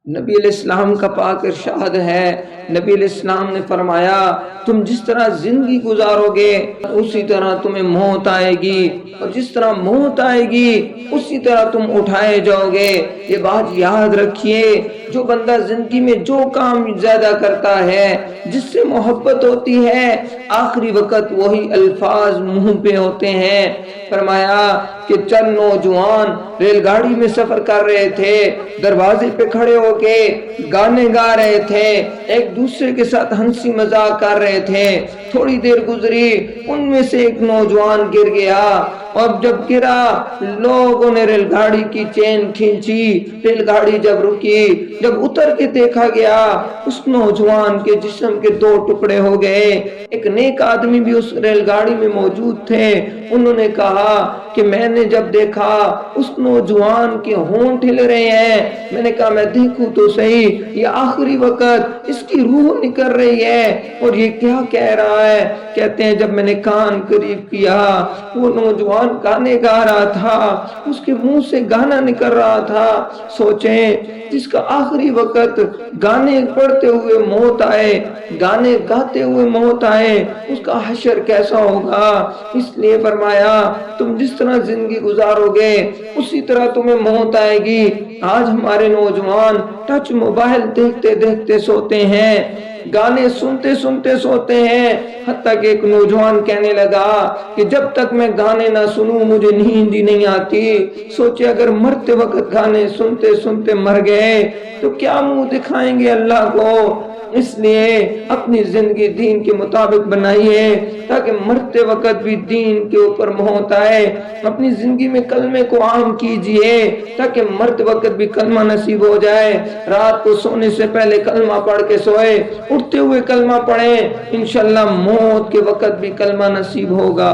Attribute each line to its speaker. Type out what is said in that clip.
Speaker 1: نبی علیہ السلام کا پاک ارشاد ہے، نبی علیہ السلام نے فرمایا تم جس طرح زندگی گزارو گے اسی طرح تمہیں موت آئے گی، اور جس طرح موت آئے گی اسی طرح تم اٹھائے جاؤ گے۔ یہ بات یاد رکھیے، جو بندہ زندگی میں جو کام زیادہ کرتا ہے، جس سے محبت ہوتی ہے، آخری وقت وہی الفاظ منہ پہ ہوتے ہیں۔ فرمایا کہ چند نوجوان ریل گاڑی میں سفر کر رہے تھے، دروازے پہ کھڑے ہو کے گانے گا رہے تھے، ایک دوسرے کے ساتھ ہنسی مذاق کر رہے تھے۔ تھوڑی دیر گزری، ان میں سے ایک نوجوان گر گیا، اور جب گرا لوگوں نے ریل گاڑی کی چین کھینچی۔ ریل گاڑی جب رکی، جب اتر کے دیکھا گیا، اس نوجوان کے جسم کے دو ٹکڑے ہو گئے۔ ایک نیک آدمی بھی اس ریل گاڑی میں موجود تھے، انہوں نے کہا کہ میں نے جب دیکھا اس نوجوان کے ہونٹ ہل رہے ہیں، میں نے کہا میں دیکھوں تو صحیح، یہ آخری وقت اس کی روح نکل رہی ہے، اور یہ کیا کہہ رہا ہے؟ کہتے ہیں جب میں نے کان قریب کیا، وہ نوجوان گانے گا رہا تھا، اس کے منہ سے گانا نکل رہا تھا۔ سوچیں، جس کا آخری وقت گانے پڑھتے ہوئے موت آئے، گانے گاتے ہوئے موت آئے، اس کا حشر کیسا ہوگا؟ اس لیے فرمایا تم جس طرح زندگی گزارو گے اسی طرح تمہیں موت آئے گی۔ آج ہمارے نوجوان ٹچ موبائل دیکھتے دیکھتے سوتے ہیں، گانے سنتے سنتے سوتے ہیں، حتیٰ کہ ایک نوجوان کہنے لگا کہ جب تک میں گانے نہ سنوں مجھے نیند ہی نہیں آتی۔ سوچے اگر مرتے وقت گانے سنتے سنتے مر گئے تو کیا منہ دکھائیں گے اللہ کو؟ اس لیے اپنی زندگی دین کے مطابق بنائیے تاکہ مرتے وقت بھی دین کے اوپر موت آئے۔ اپنی زندگی میں کلمے کو عام کیجئے تاکہ مرتے وقت بھی کلمہ نصیب ہو جائے۔ رات کو سونے سے پہلے کلمہ پڑھ کے سوئے، اٹھتے ہوئے کلمہ پڑھیں، انشاءاللہ موت کے وقت بھی کلمہ نصیب ہوگا۔